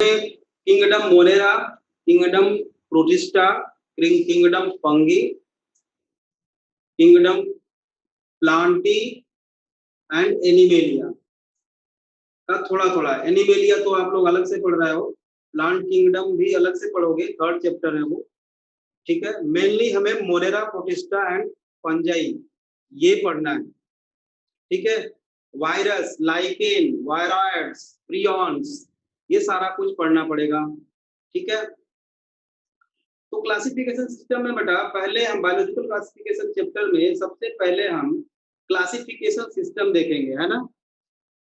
Kingdom Monera, kingdom protista, kingdom fungi, kingdom Plantae and animalia का थोड़ा थोड़ा। Animalia तो आप लोग अलग से पढ़ रहे हो, प्लांट किंगडम भी अलग से पढ़ोगे, 3rd चैप्टर है वो, ठीक है। मेनली हमें मोनेरा, प्रोटिस्टा एंड फंजाई ये पढ़ना है, ठीक है। वायरस, लाइकेन, वायरॉइड्स, प्रियॉन्स, ये सारा कुछ पढ़ना पड़ेगा, ठीक है। तो क्लासिफिकेशन सिस्टम में बेटा पहले हम बायोलॉजिकल क्लासिफिकेशन चैप्टर में सबसे पहले हम क्लासिफिकेशन सिस्टम देखेंगे, है ना।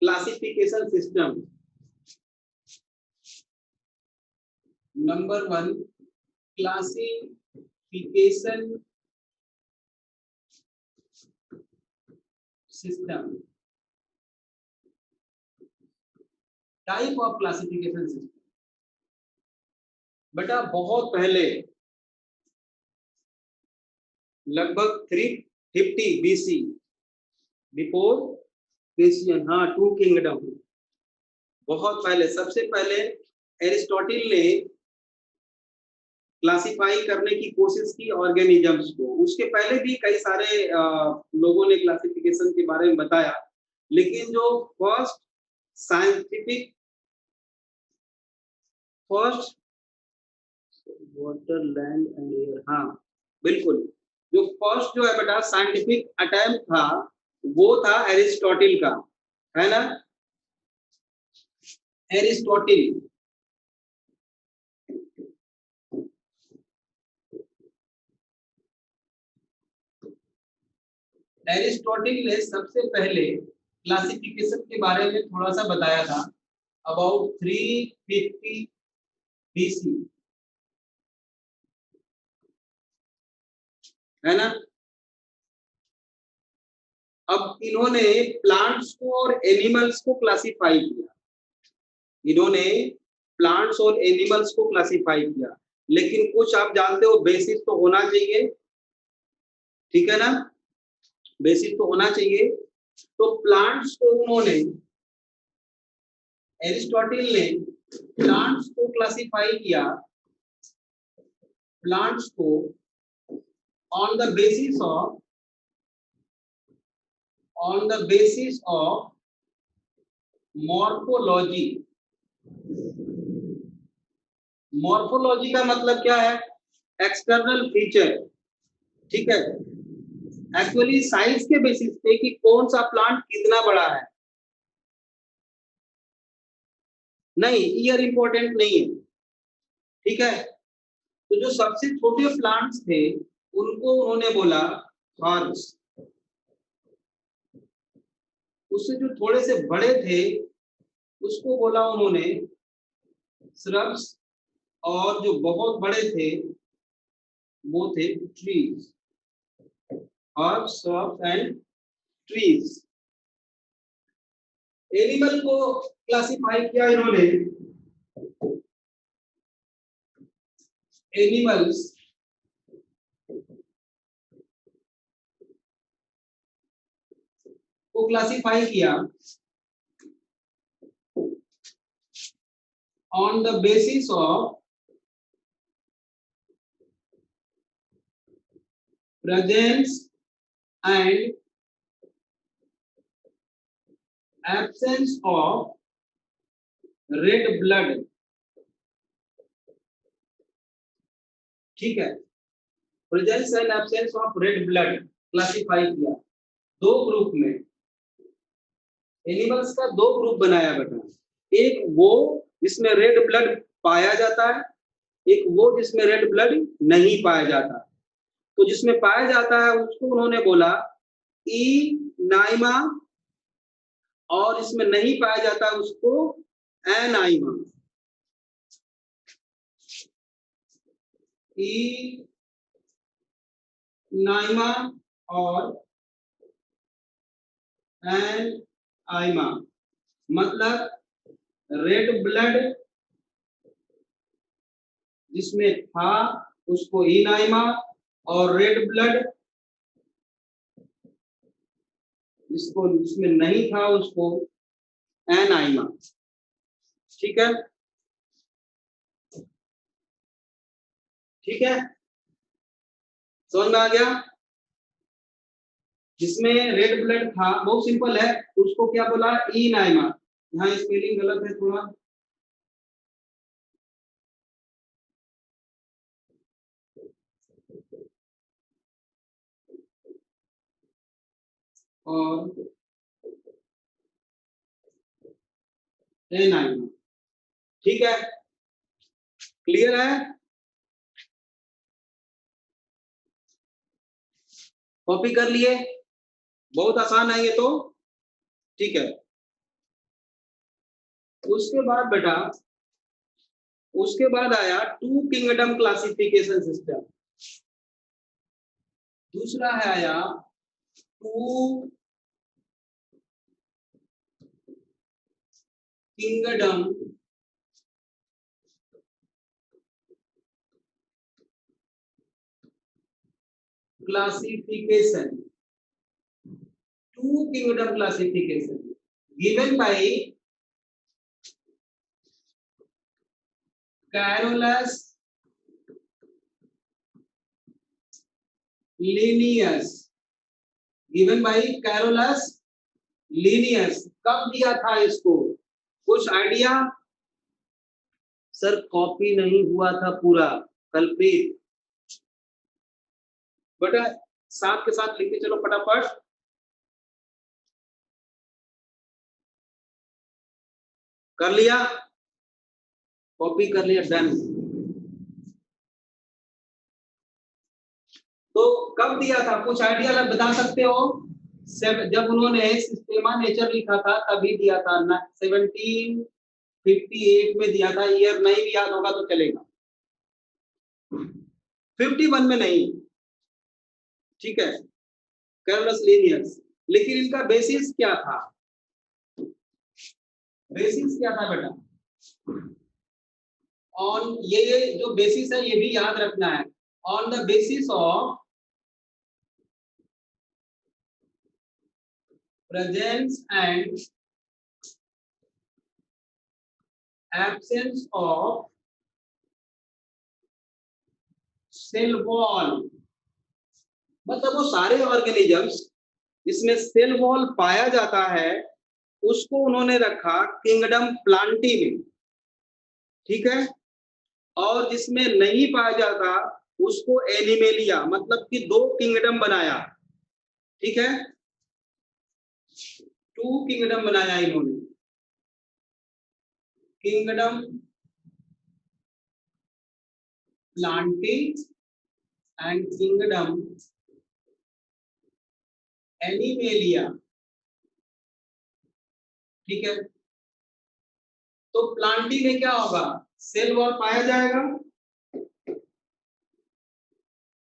Classification system number 1, classification system, type of classification system. बेटा बहुत पहले लगभग 350 BC, बिफोर क्रिश्चियन, हाँ, 2 किंगडम, बहुत पहले, सबसे पहले एरिस्टोटल ने क्लासिफाई करने की कोशिश की ऑर्गेनिजम्स को। उसके पहले भी कई सारे लोगों ने क्लासिफिकेशन के बारे में बताया, लेकिन जो first scientific, first water, land and air, हाँ बिल्कुल, जो फर्स्ट जो है बेटा साइंटिफिक अटेम्प्ट था वो था एरिस्टोटल का, है ना। एरिस्टोटल, एरिस्टोटल ने सबसे पहले क्लासिफिकेशन के बारे में थोड़ा सा बताया था, अबाउट 350 BC, है ना। अब इन्होंने प्लांट्स को और एनिमल्स को क्लासिफाई किया, इन्होंने प्लांट्स और एनिमल्स को क्लासिफाई किया, लेकिन कुछ आप जानते हो बेसिस तो होना चाहिए, ठीक है ना, बेसिस तो होना चाहिए। तो प्लांट्स को उन्होंने, एरिस्टोटल ने प्लांट्स को क्लासिफाई किया, प्लांट्स को on the basis of morphology। Morphology का मतलब क्या है, एक्सटर्नल फीचर, ठीक है। एक्चुअली साइज के बेसिस पे कि कौन सा प्लांट कितना बड़ा है, नहीं, ईयर इंपॉर्टेंट नहीं है, ठीक है। तो जो सबसे छोटे प्लांट्स थे उनको उन्होंने बोला हर्ब्स, उससे जो थोड़े से बड़े थे उसको बोला उन्होंने श्रब्स, और जो बहुत बड़े थे वो थे trees, herbs, shrubs and trees. Animal को क्लासिफाई किया इन्होंने, एनिमल्स को क्लासिफाई किया on the basis of presence and absence of red blood, ठीक है। Presence and absence of red blood classify किया दो ग्रुप में, एनिमल्स का दो ग्रुप बनाया बेटा, एक वो जिसमें रेड ब्लड पाया जाता है, एक वो जिसमें रेड ब्लड नहीं पाया जाता। तो जिसमें पाया जाता है उसको उन्होंने बोला ई नाइमा, और इसमें नहीं पाया जाता उसको एनाइमा। ई नाइमा और एनाइमा, मतलब रेड ब्लड जिसमें था उसको इनाइमा, और रेड ब्लड जिसको जिसमें नहीं था उसको एनाइमा, ठीक है। ठीक है, समझ में आ गया। जिसमें रेड ब्लड था, बहुत सिंपल है, उसको क्या बोला, ई नाइमा। यहाँ स्पेलिंग गलत है थोड़ा, और ए नाइमा। ठीक है, क्लियर है, कॉपी कर लिए, बहुत आसान है ये तो। ठीक है, उसके बाद बेटा, उसके बाद आया टू किंगडम क्लासिफिकेशन सिस्टम। दूसरा है आया two kingdom classification, two kingdom classification given by Carolus Linnaeus, given by Carolus Linnaeus। कब दिया था इसको, कुछ आइडिया? सर कॉपी नहीं हुआ था पूरा, कल्प्रीत। बेटा साथ के साथ लिखते चलो फटाफट। कर लिया, कॉपी कर लिया, डन। तो कब दिया था, कुछ आइडिया बता सकते हो? जब उन्होंने सिस्टेमा नेचर लिखा था तभी दिया था, 1758 में दिया था। ईयर नहीं भी याद होगा तो चलेगा, 51 में नहीं, ठीक है, कैरोलस लीनियस। लेकिन इनका बेसिस क्या था, बेसिस क्या था बेटा? ऑन, ये जो बेसिस है ये भी याद रखना है, on the basis of presence and absence of cell wall. मतलब वो सारे ऑर्गेनिजम्स जिसमें सेल वॉल पाया जाता है उसको उन्होंने रखा किंगडम प्लांटी में, ठीक है, और जिसमें नहीं पाया जाता उसको एनिमेलिया, मतलब कि दो किंगडम बनाया, ठीक है, टू किंगडम बनाया इन्होंने, kingdom Plantae and kingdom animalia, ठीक है। तो प्लांटी में क्या होगा, सेल वॉल पाया जाएगा,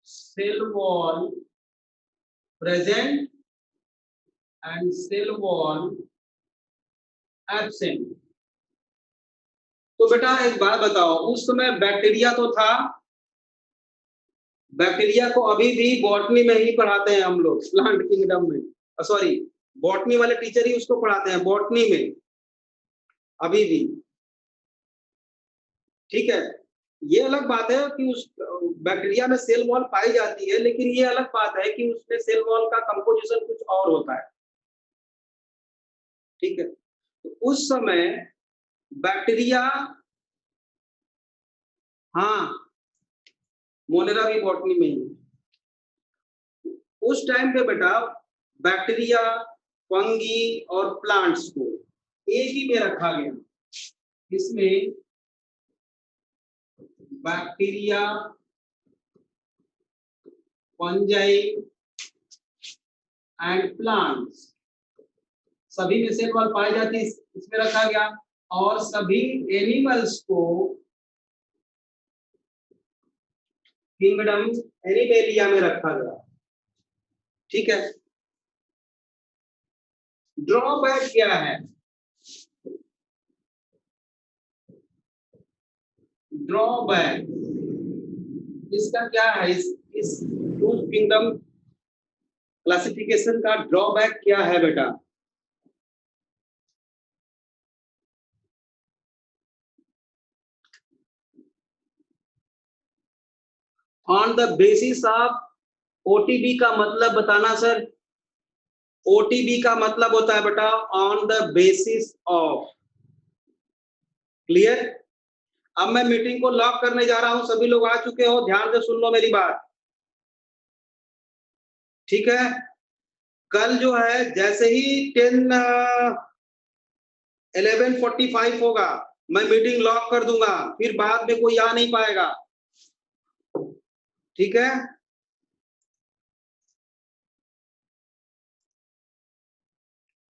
cell wall present and cell wall absent. तो बेटा एक बात बताओ, उस समय बैक्टीरिया तो था, बैक्टीरिया को अभी भी बॉटनी में ही पढ़ाते हैं हम लोग, प्लांट किंगडम में, सॉरी बॉटनी वाले टीचर ही उसको पढ़ाते हैं बॉटनी में अभी भी, ठीक है। ये अलग बात है कि उस बैक्टीरिया में सेल वॉल पाई जाती है, लेकिन ये अलग बात है कि उसमें सेल वॉल का कंपोजिशन कुछ और होता है, ठीक है। तो उस समय बैक्टीरिया, हाँ मोनेरा भी बॉटनी में ही, उस टाइम पे बेटा बैक्टीरिया, फंगी और प्लांट्स को एक ही में रखा गया। इसमें बैक्टीरिया, फंजाई एंड प्लांट्स सभी में सेल वॉल पाई जाती है, इसमें रखा गया। और सभी एनिमल्स को किंगडम एनिमेलिया में रखा गया, ठीक है। ड्रॉबैक क्या है, ड्रॉबैक इसका क्या है, इस टू किंगडम क्लासिफिकेशन का ड्रॉबैक क्या है बेटा? ऑन द बेसिस ऑफ, ओटीबी का मतलब बताना सर, ओटीबी का मतलब होता है बेटा on the basis of. Clear? अब मैं मीटिंग को लॉक करने जा रहा हूं, सभी लोग आ चुके हो, ध्यान से सुन लो मेरी बात, ठीक है? कल जो है जैसे ही 11:45 होगा मैं मीटिंग लॉक कर दूंगा, फिर बाद में कोई आ नहीं पाएगा, ठीक है?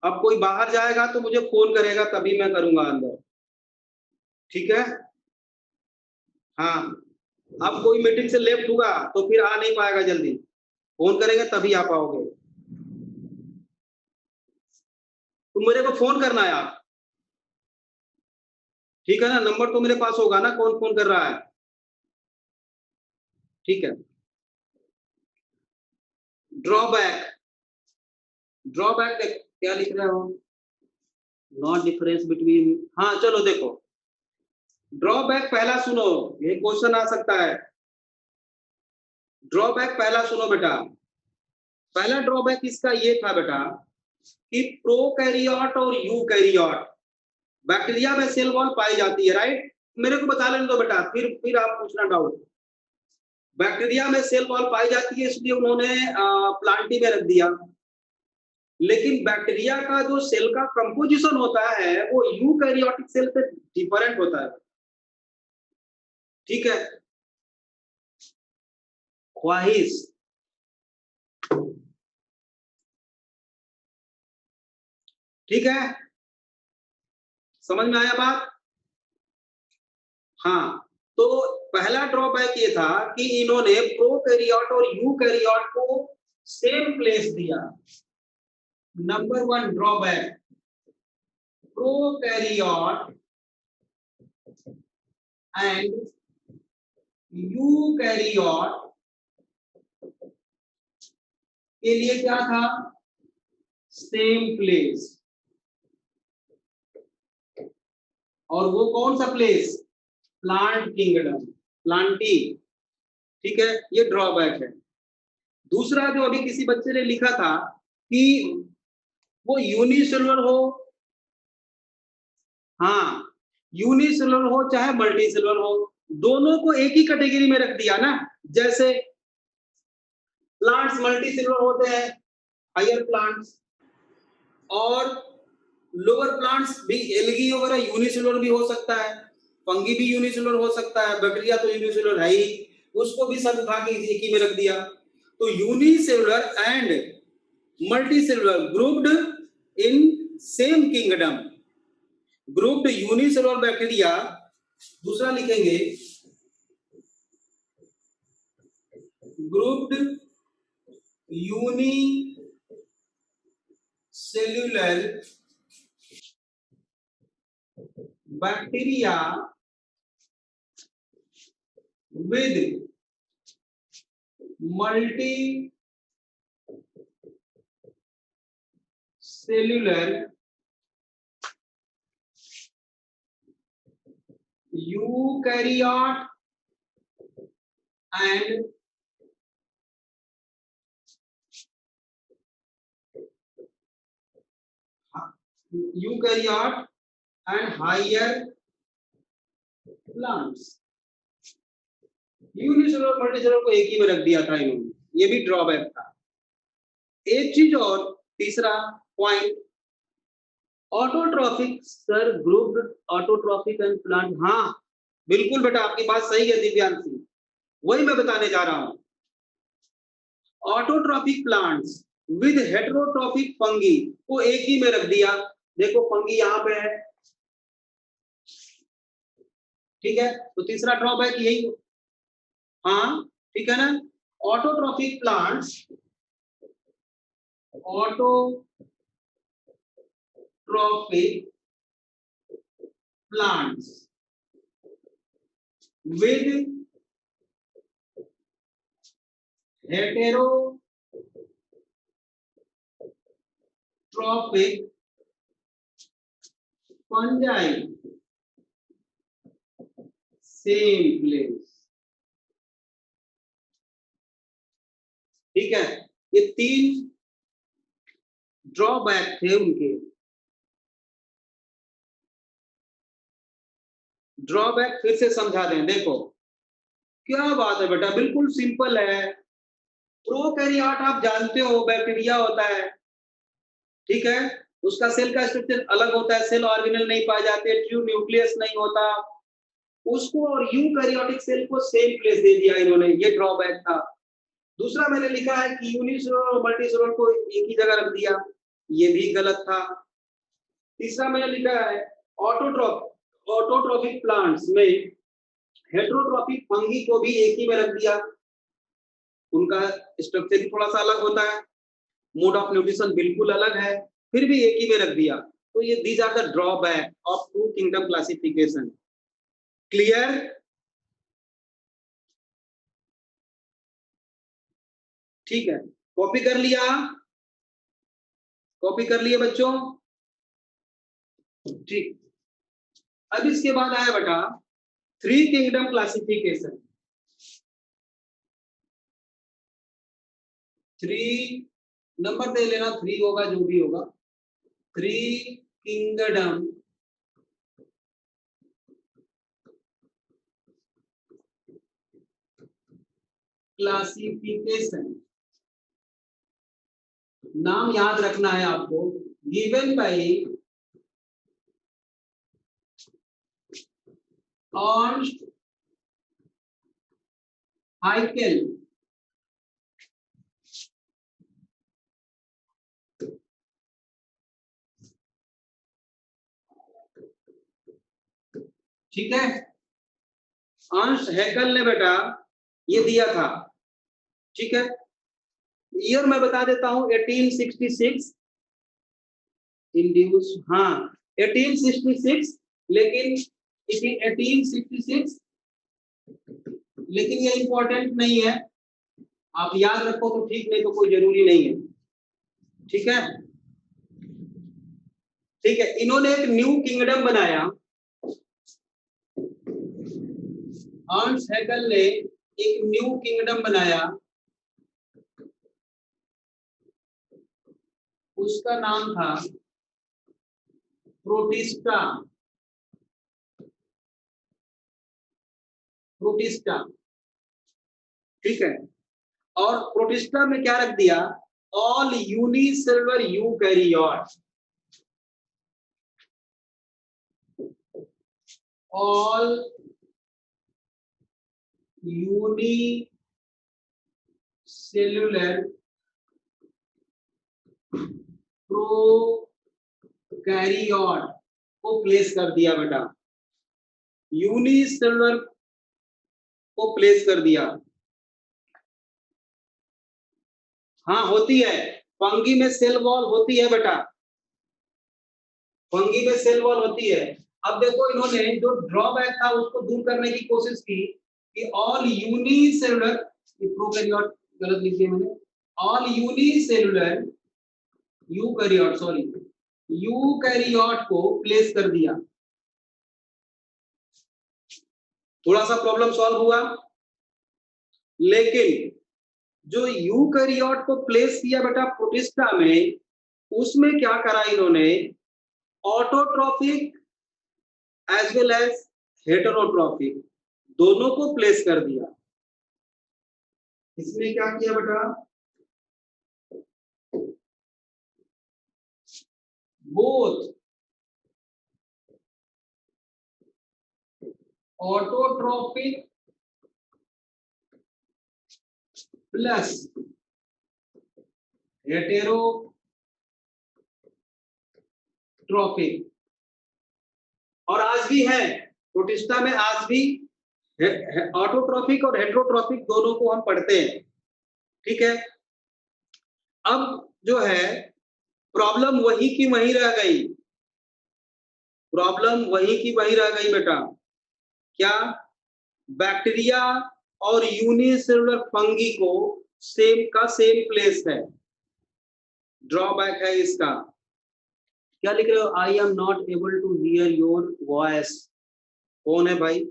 अब कोई बाहर जाएगा तो मुझे फोन करेगा, तभी मैं करूंगा अंदर, ठीक है? हाँ, अब कोई मीटिंग से लेफ्ट हुआ तो फिर आ नहीं पाएगा, जल्दी फोन करेंगे तभी आ पाओगे। तुम मेरे को फोन करना है आप, ठीक है ना? नंबर तो मेरे पास होगा ना, कौन फोन कर रहा है, ठीक है? ड्रॉबैक, ड्रॉबैक क्या लिख रहे हो? नॉट डिफरेंस बिटवीन, हाँ चलो देखो, ड्रॉबैक पहला सुनो, ये क्वेश्चन आ सकता है। ड्रॉबैक पहला सुनो बेटा, पहला ड्रॉबैक इसका ये था बेटा कि प्रोकैरियोट और यूकैरियोट बैक्टीरिया में सेल वॉल पाई जाती है, राइट? मेरे को बता लेने दो बेटा, फिर आप पूछना डाउट। बैक्टीरिया में सेल वॉल पाई जाती है, इसलिए उन्होंने प्लांटी में रख दिया, लेकिन बैक्टीरिया का जो सेल का कंपोजिशन होता है वो यूकैरियोटिक सेल से डिफरेंट होता है, ठीक है? ख्वाहिश, ठीक है? समझ में आया बात? हाँ, तो पहला ड्रॉबैक ये था कि इन्होंने प्रोकैरियोट और यूकैरियोट को सेम प्लेस दिया। Number 1 drawback, prokaryote and eukaryote के लिए क्या था? Same place. और वो कौन सा प्लेस? प्लांट किंगडम, प्लांटी, ठीक है? ये ड्रॉबैक है। दूसरा जो अभी किसी बच्चे ने लिखा था कि वो यूनिसेलुलर हो, हाँ, यूनिसेलुलर हो चाहे मल्टीसेलुलर हो, दोनों को एक ही कैटेगरी में रख दिया ना। जैसे प्लांट्स मल्टीसेलुलर होते हैं, हायर प्लांट्स, और लोअर प्लांट्स भी, एल्गी वगैरह यूनिसेलुलर भी हो सकता है, फंगी भी यूनिसेलुलर हो सकता है, बैक्टीरिया तो यूनिसेलुलर है ही, उसको भी सब उठा के एक ही में रख दिया। तो unicellular and multicellular grouped in same kingdom. Grouped unicellular bacteria, दूसरा लिखेंगे grouped unicellular bacteria with multi-cellular eukaryote and higher plants। Unicellular multicellular को एक ही में रख दिया था इन्होंने, ये भी ड्रॉबैक था। एक चीज और, तीसरा point, autotrophic sir, grouped autotrophic and plant, हाँ बिल्कुल बेटा आपकी बात सही है दिव्यांशी, वही मैं बताने जा रहा हूं। Autotrophic plants with heterotrophic fungi को एक ही में रख दिया। देखो फंगी यहां पे है, ठीक है? तो तीसरा ड्रॉबैक यही, हाँ ठीक है ना? Autotrophic plants, autotrophic plants with heterotrophic fungi same place. ठीक है, ये 3 ड्रॉबैक थे उनके। ड्रॉबैक फिर से समझा दें, देखो क्या बात है बेटा, बिल्कुल सिंपल है। प्रोकैरियोट आप जानते हो बैक्टीरिया होता है, ठीक है, उसका सेल का स्ट्रक्चर अलग होता है, सेल ऑर्गेनल नहीं पाए जाते, ट्रू न्यूक्लियस नहीं होता उसको, और यूकैरियोटिक सेल को सेम प्लेस दे दिया इन्होंने, ये ड्रॉबैक था। दूसरा मैंने लिखा है कि यूनिसेलुलर और मल्टीसेलुलर को एक ही जगह रख दिया, ये भी गलत था। तीसरा मैंने लिखा है ऑटोट्रॉफिक प्लांट्स में हेटेरोट्रॉफिक फंगी को भी एक ही में रख दिया, उनका स्ट्रक्चर ही थोड़ा सा अलग होता है, मोड ऑफ न्यूट्रिशन बिल्कुल अलग है, फिर भी एक ही में रख दिया। तो ये these are the drawback of two kingdom classification. Clear? ठीक है, कॉपी कर लिया? कॉपी कर लिए बच्चों? ठीक। अब इसके बाद आया बेटा 3 किंगडम क्लासिफिकेशन। 3 नंबर दे लेना, 3 होगा जो भी होगा। 3 किंगडम क्लासिफिकेशन, नाम याद रखना है आपको, गिवन बाय अर्नस्ट हाइकेल, ठीक है। अर्नस्ट हैकेल ने बेटा ये दिया था, ठीक है। ईयर मैं बता देता हूं 1866 इंड्यूस, हाँ 1866, लेकिन 1866, लेकिन ये इंपॉर्टेंट नहीं है, आप याद रखो तो ठीक, नहीं तो कोई जरूरी नहीं है, ठीक है। ठीक है, इन्होंने एक न्यू किंगडम बनाया, अर्नस्ट हैकेल ने एक न्यू किंगडम बनाया, उसका नाम था प्रोटिस्टा। प्रोटिस्टा, ठीक है। और प्रोटिस्टा में क्या रख दिया, all unicellular eukaryote, all unicellular prokaryote को प्लेस कर दिया बेटा, यूनिसेलुलर को प्लेस कर दिया। हाँ होती है, फंगी में सेल वॉल होती है बेटा, फंगी में सेल वॉल होती है। अब देखो इन्होंने जो ड्रॉबैक था उसको दूर करने की कोशिश की कि ऑल यूनिसेलुलर, प्रोकैरियोट गलत लिखी है मैंने, all unicellular eukaryote, sorry eukaryote को प्लेस कर दिया। थोड़ा सा प्रॉब्लम सॉल्व हुआ, लेकिन जो यूकैरियोट को प्लेस किया बेटा प्रोटिस्टा में, उसमें क्या करा इन्होंने, autotrophic as well as heterotrophic दोनों को प्लेस कर दिया। इसमें क्या किया बेटा, बोथ ऑटोट्रॉफिक प्लस हेटेरोट्रॉफिक, और आज भी है प्रोटिस्टा में, आज भी ऑटोट्रॉफिक और हेटेरोट्रॉफिक दोनों को हम पढ़ते हैं, ठीक है। अब जो है प्रॉब्लम वही की वही रह गई, प्रॉब्लम वही की वही रह गई बेटा, क्या, बैक्टीरिया और यूनिसेलुलर फंगी को सेम का सेम प्लेस है, ड्रॉबैक है इसका। क्या लिख रहे हो, I am not able to hear your voice, कौन है भाई?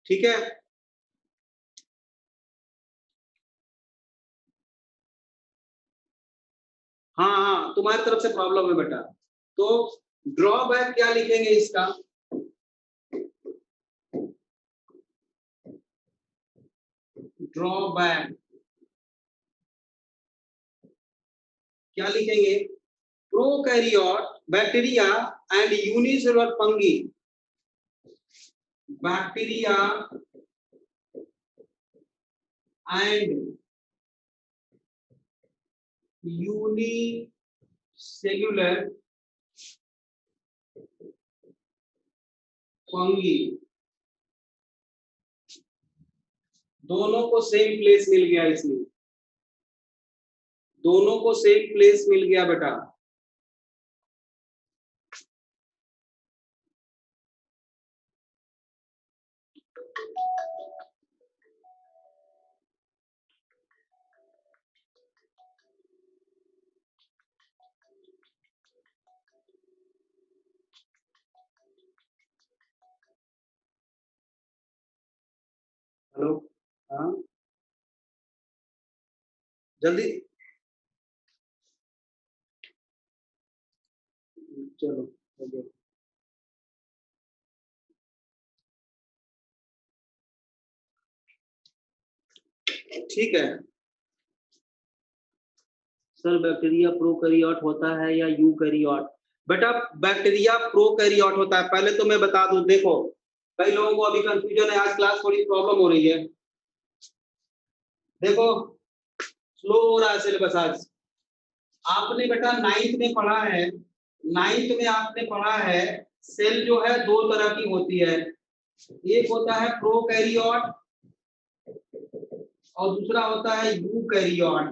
ठीक है, हाँ हाँ तुम्हारी तरफ से प्रॉब्लम है बेटा। तो ड्रॉबैक क्या लिखेंगे इसका, ड्रॉबैक क्या लिखेंगे, prokaryote bacteria and unicellular fungi, bacteria and unicellular fungi, दोनों को सेम प्लेस मिल गया, इसमें दोनों को सेम प्लेस मिल गया बेटा। हेलो, हाँ जल्दी, चलो हो गया। ठीक है सर, बैक्टीरिया प्रोकैरियोट होता है या यूकैरियोट? बेटा बैक्टीरिया प्रोकैरियोट होता है, पहले तो मैं बता दूं, देखो कई लोगों को अभी कंफ्यूजन है, आज क्लास थोड़ी प्रॉब्लम हो रही है। देखो स्लो हो रहा है सिलेबस आज। आपने बेटा नाइन्थ में पढ़ा है, नाइन्थ में आपने पढ़ा है सेल जो है दो तरह की होती है, एक होता है प्रोकैरियोट और दूसरा होता है यूकैरियोट।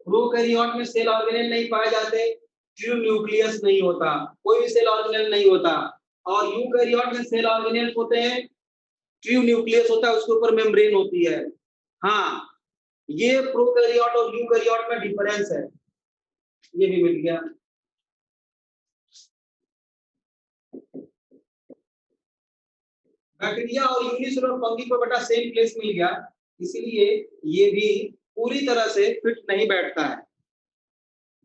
प्रोकैरियोट में सेल ऑर्गेनेल नहीं पाए जाते, ट्रू न्यूक्लियस नहीं होता, कोई भी सेल ऑर्गेनेल नहीं होता, और यूकैरियोट में सेल ऑर्गेनेल होते हैं, ट्रू न्यूक्लियस होता है, उसके ऊपर मेम्ब्रेन होती है। हाँ ये प्रोकैरियोट और यूकैरियोट में डिफरेंस है, ये भी मिल गया। बैक्टीरिया और यूनिसेलुलर फंगी को बेटा सेम प्लेस मिल गया, इसीलिए ये भी पूरी तरह से फिट नहीं बैठता है,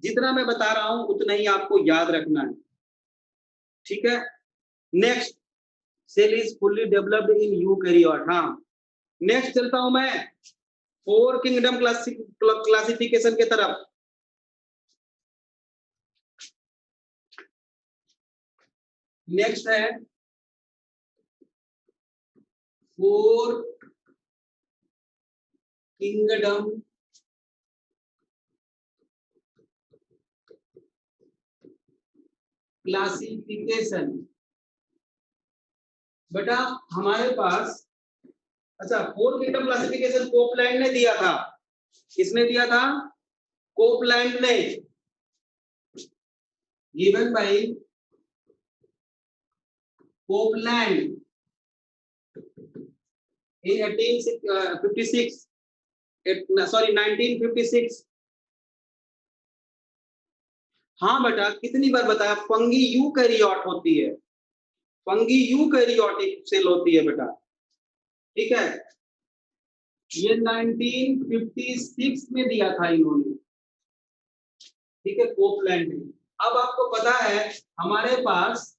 जितना मैं बता रहा हूं उतना ही आपको याद रखना है, ठीक है। Next, cell is fully developed in eukaryote. हाँ नेक्स्ट चलता हूं मैं फोर किंगडम क्लासिफिकेशन के तरफ। नेक्स्ट है फोर किंगडम क्लासिफिकेशन। बेटा हमारे पास, अच्छा फोर किंगडम क्लासिफिकेशन कोपलैंड ने दिया था, किसने दिया था, कोपलैंड ने, given by Copeland in 1856, sorry 1956। हाँ बेटा कितनी बार बताया, फंगी यूकैरियोट होती है, फंगी यूकैरियोटिक सेल होती है बेटा, ठीक है। ये 1956 में दिया था इन्होंने, ठीक है, कोपलैंड ने। अब आपको पता है हमारे पास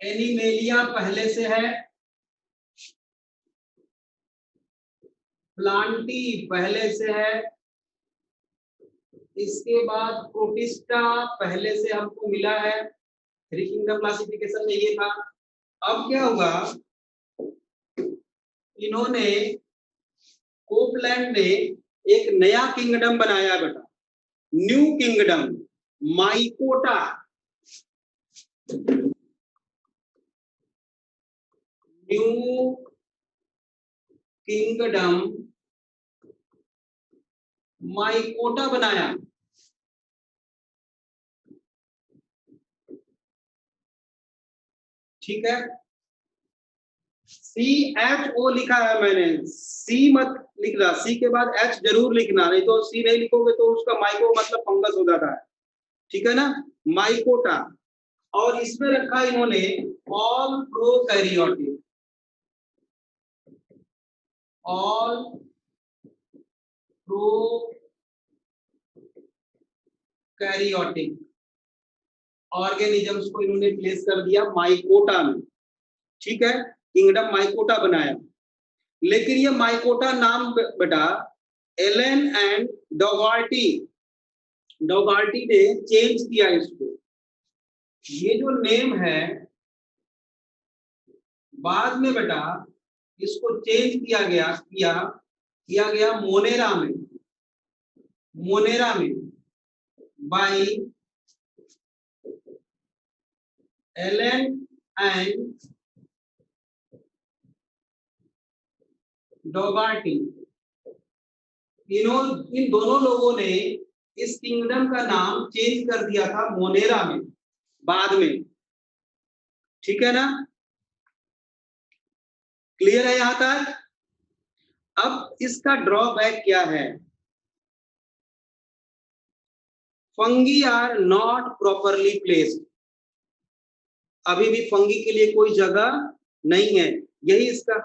एनिमेलिया पहले से है, प्लांटी पहले से है, इसके बाद प्रोटिस्टा पहले से हमको मिला है, थ्री किंगडम क्लासिफिकेशन में ये था। अब क्या हुआ, इन्होंने कोपलैंड ने एक नया किंगडम बनाया बेटा, new kingdom, mycota, new kingdom mycota बनाया, ठीक है। CHO लिखा है मैंने, सी मत लिखना, सी के बाद H जरूर लिखना, नहीं तो सी नहीं लिखोगे तो उसका माइको मतलब फंगस हो जाता है, ठीक है ना, माइकोटा। और इसमें रखा इन्होंने all prokaryotic, all prokaryotic organisms को इन्होंने प्लेस कर दिया माइकोटा में, ठीक है, किंगडम माइकोटा बनाया। लेकिन ये माइकोटा नाम बेटा एलन एंड डॉगार्टी ने चेंज किया इसको। ये जो नेम है बाद में बेटा इसको चेंज किया गया मोनेरा में बाय एलन एंड डॉगार्टी। इन दोनों लोगों ने इस किंगडम का नाम चेंज कर दिया था मोनेरा में बाद में, ठीक है ना, क्लियर है यहां तक। अब इसका ड्रॉबैक क्या है, fungi are not properly placed, अभी भी फंगी के लिए कोई जगह नहीं है, यही इसका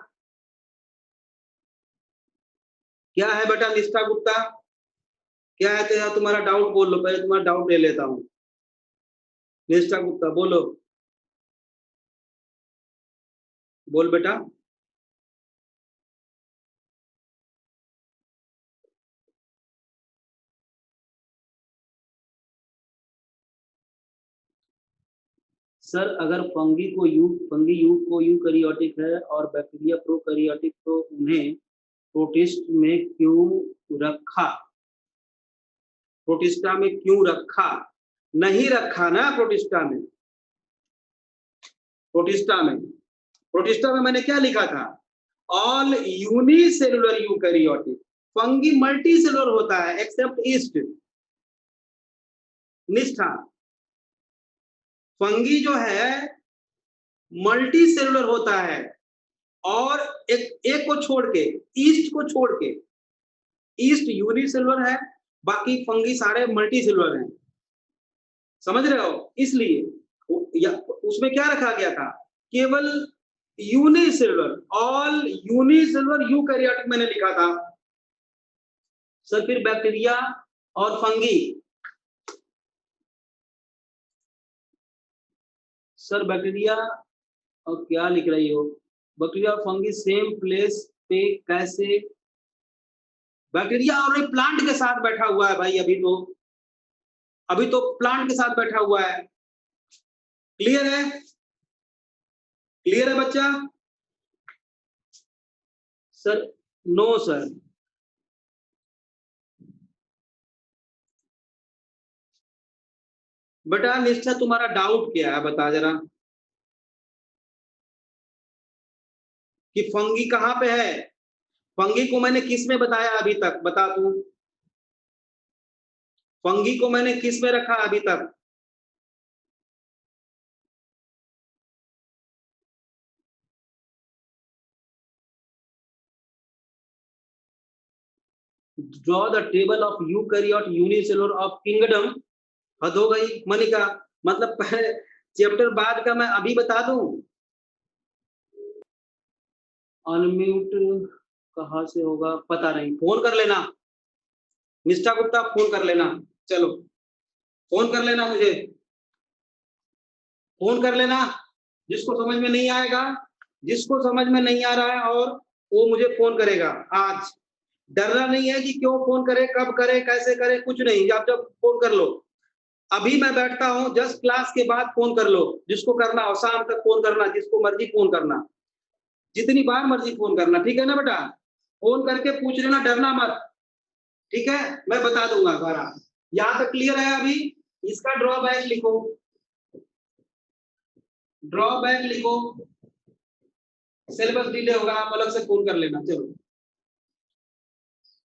क्या है बेटा निष्ठा गुप्ता, क्या है तेरा तुम्हारा डाउट बोल लो, पहले तुम्हारा डाउट ले लेता हूं। निष्ठा गुप्ता बोलो, बोल बेटा। सर अगर फंगी यूकैरियोटिक है और बैक्टीरिया प्रोकैरियोटिक, तो उन्हें प्रोटिस्ट में क्यों रखा, प्रोटिस्टा में क्यों रखा, नहीं रखा ना प्रोटिस्टा में मैंने क्या लिखा था, all unicellular eukaryotic, fungi multi cellular होता है एक्सेप्ट ईस्ट। निष्ठा फंगी जो है मल्टी सेलुलर होता है और एक को छोड़ के, ईस्ट को छोड़ के, ईस्ट यूनिसेलुलर है, बाकी फंगी सारे मल्टी सेलुलर हैं, समझ रहे हो। इसलिए उसमें क्या रखा गया था, केवल यूनिसेलुलर, ऑल यूनिसेलुलर यूकैरियोटिक मैंने लिखा था। सर फिर बैक्टीरिया और फंगी, सर बैक्टीरिया और क्या लिख रही हो, बैक्टीरिया और फंगी सेम प्लेस पे कैसे, बैक्टीरिया और प्लांट के साथ बैठा हुआ है भाई, अभी तो प्लांट के साथ बैठा हुआ है, क्लियर है बच्चा। सर नो सर, बेटा निष्ठा तुम्हारा डाउट क्या है बता जरा, कि फंगी कहां पे है, फंगी को मैंने किस में बताया अभी तक, बता तू, फंगी को मैंने किस में रखा अभी तक, draw the table of eukaryote unicellular of kingdom. हद हो गई मनिका, मतलब पहले चैप्टर बाद का मैं अभी बता दूं। अनम्यूट कहां से होगा पता नहीं, फोन कर लेना निष्ठा गुप्ता, फोन कर लेना, चलो फोन कर लेना, मुझे फोन कर लेना, जिसको समझ में नहीं आएगा, जिसको समझ में नहीं आ रहा है और वो मुझे फोन करेगा आज। डरना नहीं है कि क्यों फोन करे, कब करे, कैसे करे, कुछ नहीं, आप जब फोन कर लो, अभी मैं बैठता हूं, जस्ट क्लास के बाद फोन कर लो, जिसको करना हो, शाम तक फोन करना, जिसको मर्जी फोन करना, जितनी बार मर्जी फोन करना, ठीक है ना बेटा, फोन करके पूछ लेना, डरना मत, ठीक है, मैं बता दूंगा सारा। यहां तक क्लियर है अभी, इसका ड्रॉबैक लिखो, ड्रॉबैक लिखो, सिलेबस डिले होगा, आप अलग से फोन कर लेना, चलो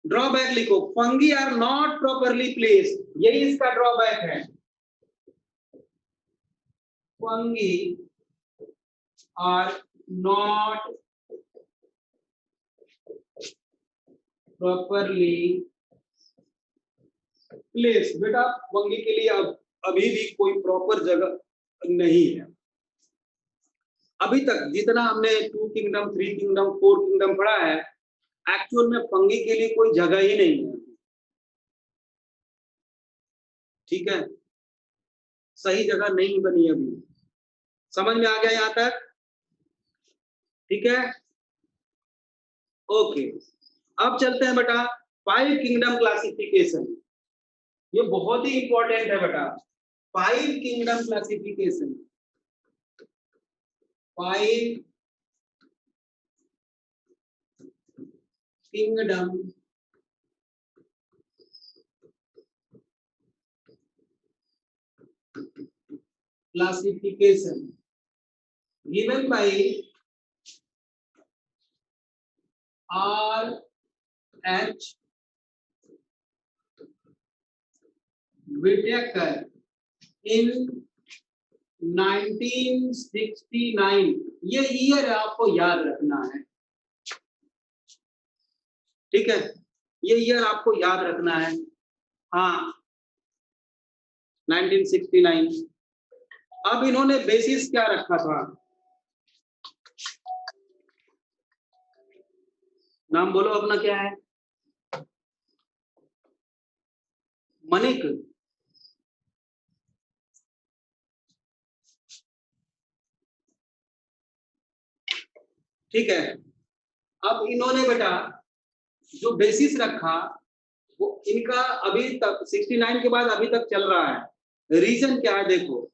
ड्रॉबैक लिखो, fungi are not properly placed, यही इसका ड्रॉबैक है, fungi are not properly place. बेटा फंगी के लिए अब अभी भी कोई प्रॉपर जगह नहीं है। अभी तक जितना हमने 2 किंगडम, 3 किंगडम, 4 किंगडम पढ़ा है, एक्चुअल में फंगी के लिए कोई जगह ही नहीं है। ठीक है, सही जगह नहीं बनी अभी। समझ में आ गया यहाँ तक? ठीक है, ओके। अब चलते हैं बेटा 5 किंगडम क्लासिफिकेशन। ये बहुत ही इंपॉर्टेंट है बेटा। 5 kingdom classification, 5 kingdom classification given by R.H. Whittaker in 1969। ये ईयर आपको याद रखना है, ठीक है, ये ईयर आपको याद रखना है। हाँ, 1969। अब इन्होंने बेसिस क्या रखा था? नाम बोलो अपना, क्या है? मनिक। ठीक है, अब इन्होंने बेटा जो बेसिस रखा वो इनका अभी तक 69 के बाद अभी तक चल रहा है। रीजन क्या है? देखो,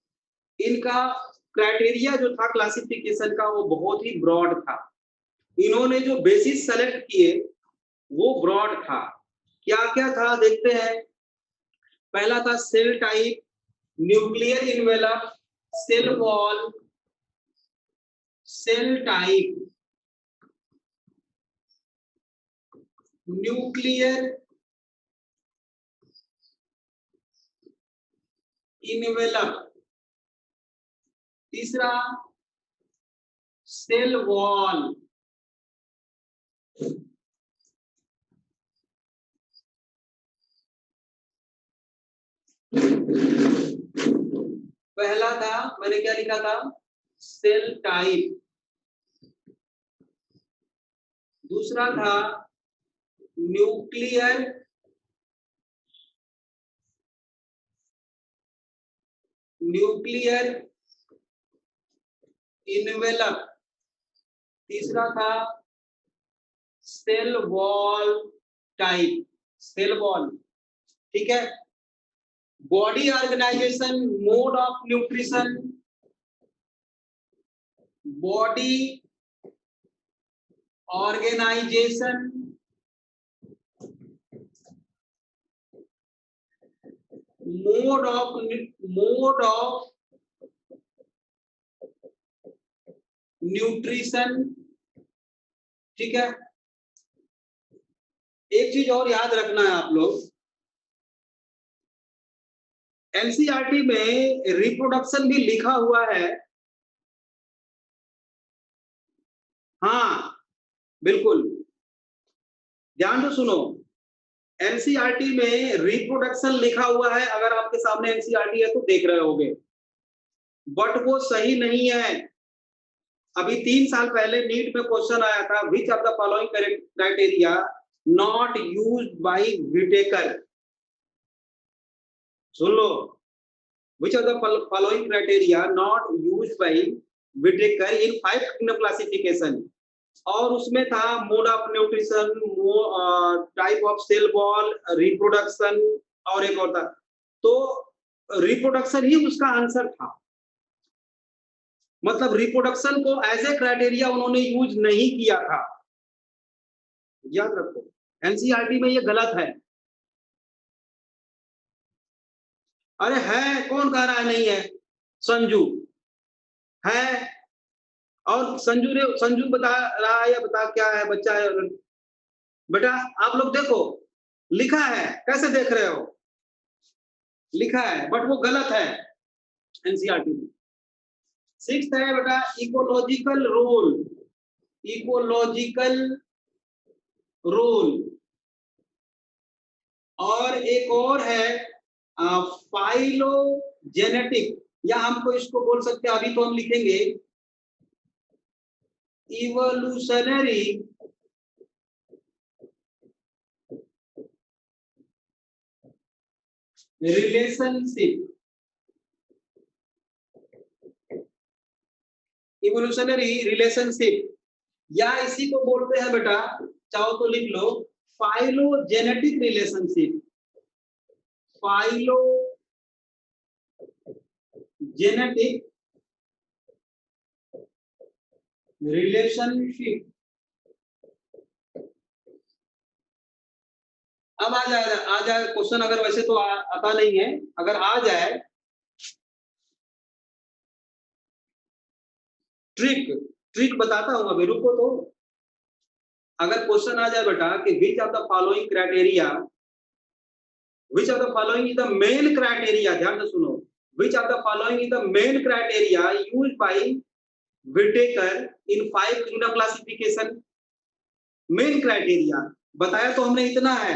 इनका क्राइटेरिया जो था क्लासिफिकेशन का वो बहुत ही ब्रॉड था। इन्होंने जो बेसिस सेलेक्ट किए वो ब्रॉड था। क्या क्या था देखते हैं। पहला था cell type, nuclear envelope, cell wall, cell type, nuclear envelope, तीसरा सेल वॉल, पहला था, मैंने क्या लिखा था? Cell type. दूसरा था न्यूक्लियर इन्वेलप। तीसरा था cell wall type, cell wall. ठीक है, body organisation, mode of nutrition, body organisation, mode of nutrition. ठीक है, एक चीज और याद रखना है आप लोग, एनसीईआरटी में रिप्रोडक्शन भी लिखा हुआ है। हाँ बिल्कुल, ध्यान से सुनो, एनसीईआरटी में रिप्रोडक्शन लिखा हुआ है। अगर आपके सामने एनसीईआरटी है तो देख रहे होगे, बट वो सही नहीं है। अभी 3 साल पहले नीट में क्वेश्चन आया था, which of the following criteria not used by Whittaker. सुन लो, which of the following criteria not used by Whittaker in 5 kingdom classification. और उसमें था mode of nutrition, type of cell wall, reproduction, और एक और था। तो रिप्रोडक्शन ही उसका आंसर था। मतलब रिप्रोडक्शन को एज ए क्राइटेरिया उन्होंने यूज नहीं किया था, याद रखो। एनसीईआरटी में ये गलत है। अरे है, कौन कह रहा है नहीं है? संजू है, और संजू बता रहा है या बता क्या है? बच्चा है बेटा। आप लोग देखो, लिखा है, कैसे देख रहे हो? लिखा है बट वो गलत है एनसीईआरटी में। 6th है बेटा इकोलॉजिकल रोल, इकोलॉजिकल रोल। और एक और है फाइलोजेनेटिक, या हमको इसको बोल सकते हैं, अभी तो हम लिखेंगे इवोल्यूशनरी रिलेशनशिप। इवोल्यूशनरी रिलेशनशिप, या इसी को बोलते हैं बेटा, चाहो तो लिख लो फाइलोजेनेटिक रिलेशनशिप। Phylogenetic relationship. अब आ जाए क्वेश्चन, अगर वैसे तो आता नहीं है, अगर आ जाए ट्रिक बताता हूं अभी, रुको तो। अगर क्वेश्चन आ जाए बेटा कि which of the following criteria, which of the following is the main criteria, ध्यान से सुनो, which of the following is the main criteria used by Whittaker in 5 kingdom classification. Main criteria बताया तो हमने इतना है,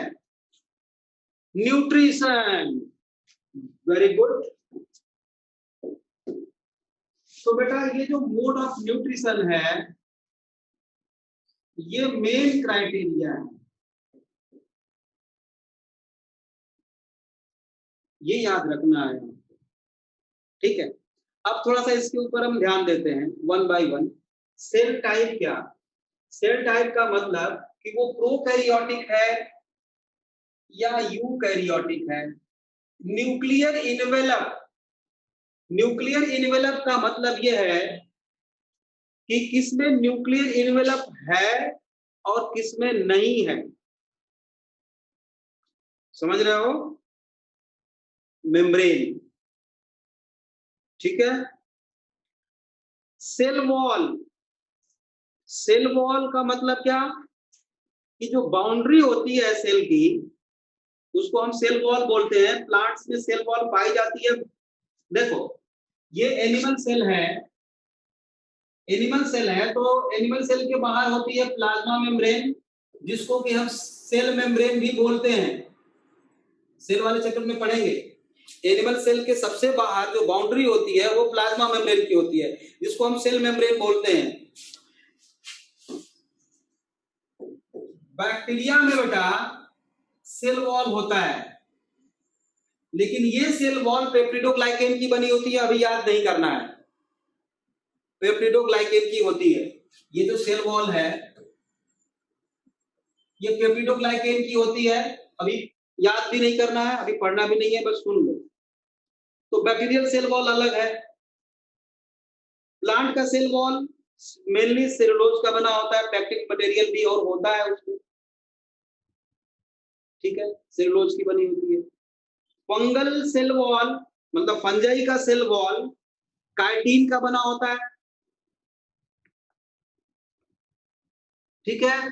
न्यूट्रिशन। Very good. तो बेटा ये जो मोड ऑफ न्यूट्रिशन है, ये मेन क्राइटेरिया है, ये याद रखना है, ठीक है। अब थोड़ा सा इसके ऊपर हम ध्यान देते हैं one by one. Cell type क्या? सेल टाइप का मतलब कि वो प्रोकैरियोटिक है या यूकैरियोटिक है। न्यूक्लियर इनवेलप, न्यूक्लियर इनवेलप का मतलब यह है कि किसमें न्यूक्लियर इनवेलप है और किसमें नहीं है, समझ रहे हो? मेम्ब्रेन, ठीक है। सेल वॉल, सेल वॉल का मतलब क्या कि जो बाउंड्री होती है सेल की, उसको हम सेल वॉल बोलते हैं। प्लांट्स में सेल वॉल पाई जाती है। देखो ये एनिमल सेल है, एनिमल सेल है, तो एनिमल सेल के बाहर होती है प्लाज्मा मेम्ब्रेन, जिसको कि हम सेल मेम्ब्रेन भी बोलते हैं। सेल वाले चैप्टर में पढ़ेंगे। एनिमल सेल के सबसे बाहर जो बाउंड्री होती है वो प्लाज्मा मेम्ब्रेन की होती है, जिसको हम सेल मेम्ब्रेन बोलते हैं। बैक्टीरिया में बेटा सेल वॉल होता है, लेकिन ये सेल वॉल पेप्टिडोग्लाइकेन की बनी होती है, अभी याद नहीं करना है, पेप्टिडोग्लाइकेन की होती है। ये जो सेल वॉल है ये पेप्टिडोग्लाइकेन की होती है, अभी याद भी नहीं करना है, अभी पढ़ना भी नहीं है, बस सुन लो। तो बैक्टीरियल सेल वॉल अलग है। प्लांट का सेल वॉल मेनली सेलुलोज का बना होता है, पैक्टिक मटेरियल भी और होता है उसमें, ठीक है, सेलुलोज की बनी होती है। फंगल सेल वॉल मतलब फंजाई का सेल वॉल काइटिन का बना होता है, ठीक है।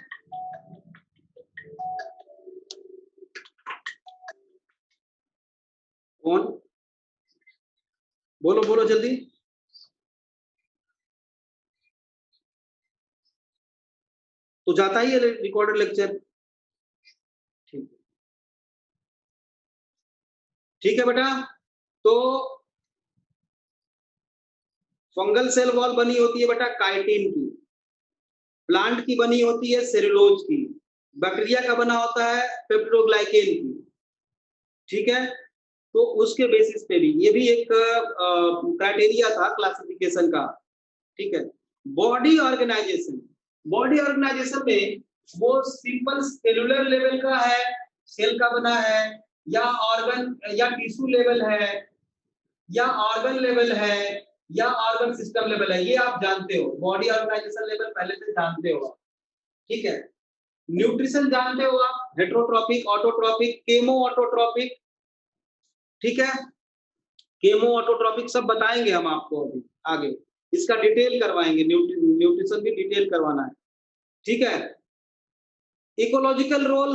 कौन? बोलो बोलो जल्दी। तो जाता ही है रिकॉर्डेड लेक्चर, ठीक, ठीक है बेटा। तो फंगल सेल वॉल बनी होती है बेटा काइटिन की, प्लांट की बनी होती है सेलुलोज की, बैक्टीरिया का बना होता है पेप्टिडोग्लाइकेन की, ठीक है। तो उसके बेसिस पे भी ये भी एक क्राइटेरिया था क्लासिफिकेशन का, ठीक है। बॉडी ऑर्गेनाइजेशन, बॉडी ऑर्गेनाइजेशन में वो सिंपल सेलुलर लेवल का है, सेल का बना है, या ऑर्गन या टिश्यू लेवल है, या ऑर्गन लेवल है, या ऑर्गन सिस्टम लेवल है, ये आप जानते हो। बॉडी ऑर्गेनाइजेशन लेवल पहले से जानते हो, ठीक है। न्यूट्रिशन जानते हो आप, हेटरोट्रॉपिक, ऑटोट्रॉपिक, केमो ऑटोट्रॉपिक, ठीक है। केमो ऑटोट्रॉपिक सब बताएंगे हम आपको अभी आगे, इसका डिटेल करवाएंगे, न्यूट्रिशन भी डिटेल करवाना है, ठीक है। इकोलॉजिकल रोल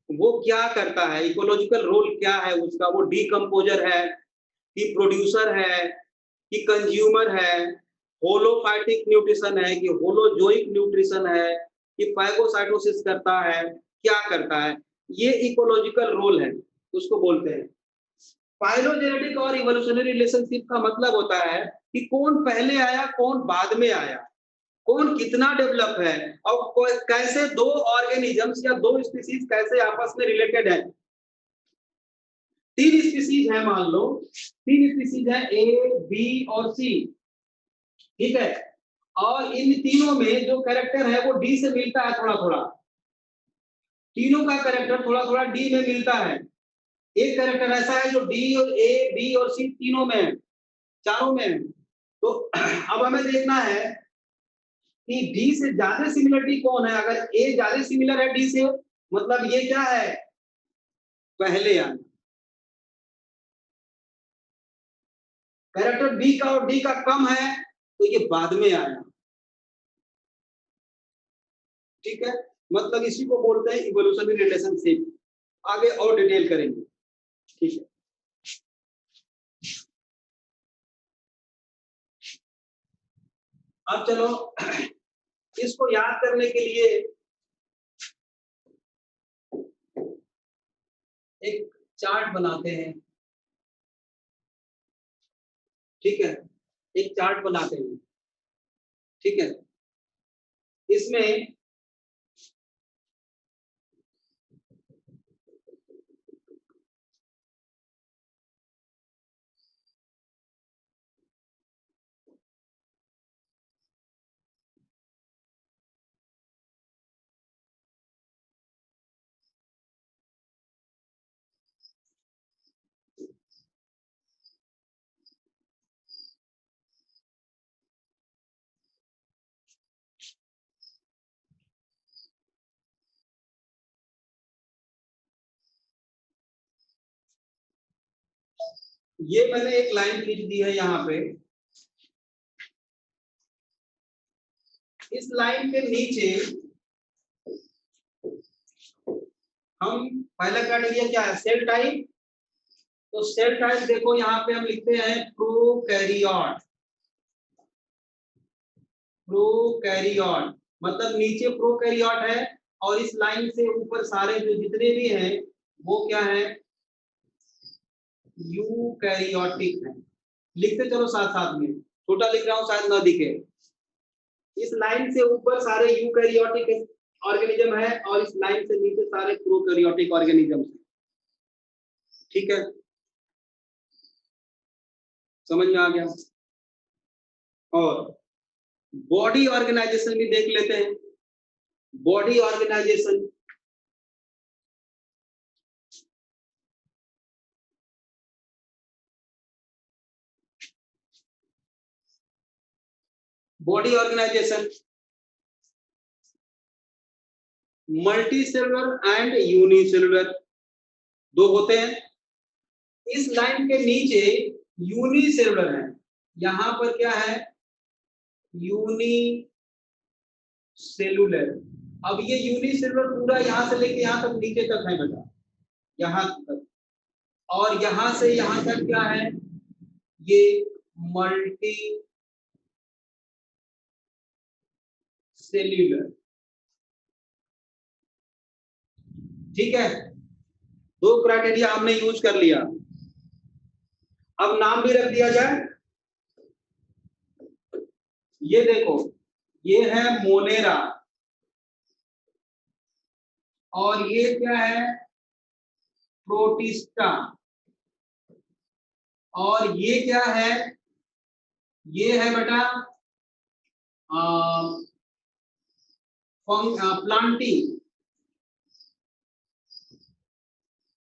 वो क्या करता है, इकोलॉजिकल रोल क्या है उसका, वो डीकंपोजर है कि प्रोड्यूसर है कि कंज्यूमर है, होलोफाइटिक न्यूट्रिशन है कि होलोजोइक न्यूट्रिशन है कि फैगोसाइटोसिस करता है, क्या करता है, ये इकोलॉजिकल रोल है, उसको बोलते हैं। फाइलोजेनेटिक और इवोल्यूशनरी रिलेशनशिप का मतलब होता है कि कौन पहले आया, कौन बाद में आया, कौन कितना डेवलप है, और कैसे दो ऑर्गेनिजम्स या दो स्पीसीज कैसे आपस में रिलेटेड है। तीन स्पीसीज है, मान लो तीन स्पीसीज है, ए बी और सी, ठीक है, और इन तीनों में जो कैरेक्टर है वो डी से मिलता है थोड़ा थोड़ा, तीनों का कैरेक्टर थोड़ा थोड़ा डी में मिलता है। एक कैरेक्टर ऐसा है जो डी और ए बी और सी तीनों में है, चारों में है। तो अब हमें देखना है कि डी से ज्यादा सिमिलरिटी कौन है। अगर ए ज्यादा सिमिलर है डी से, मतलब ये क्या है, पहले आना। कैरेक्टर बी का और डी का कम है तो ये बाद में आया, ठीक है, मतलब इसी को बोलते हैं इवोल्यूशनरी रिलेशनशिप। आगे और डिटेल करेंगे, ठीक है। अब चलो इसको याद करने के लिए एक चार्ट बनाते हैं, ठीक है, एक चार्ट बनाते हैं, ठीक है। इसमें ये मैंने एक लाइन खींच दी है यहाँ पे, इस लाइन के नीचे हम पहला क्राइटेरिया क्या है, सेल टाइप। तो सेल टाइप देखो यहाँ पे हम लिखते हैं प्रोकैरियोट, प्रोकैरियोट मतलब नीचे प्रोकैरियोट है, और इस लाइन से ऊपर सारे जो जितने भी हैं वो क्या है, यूकैरियोटिक है। लिखते चलो साथ साथ में, छोटा लिख रहा हूं शायद ना दिखे। इस लाइन से ऊपर सारे यूकैरियोटिक ऑर्गेनिज्म है, और इस लाइन से नीचे सारे प्रोकैरियोटिक ऑर्गेनिज्म है, ठीक है, समझ में आ गया। और बॉडी ऑर्गेनाइजेशन भी देख लेते हैं। Body organisation, body organisation multicellular and unicellular दो होते हैं। इस लाइन के नीचे यूनिसेलुलर है, यहां पर क्या है, यूनिसेलुलर। अब ये यूनिसेलुलर पूरा यहां से लेके यहां तक नीचे तक है बेटा, यहां तक, और यहां से यहां तक क्या है, ये मल्टी सेल्यूलर, ठीक है। दो क्राइटेरिया हमने यूज कर लिया। अब नाम भी रख दिया जाए। ये देखो, ये है मोनेरा, और ये क्या है, प्रोटिस्टा, और ये क्या है, ये है बेटा प्लांटी,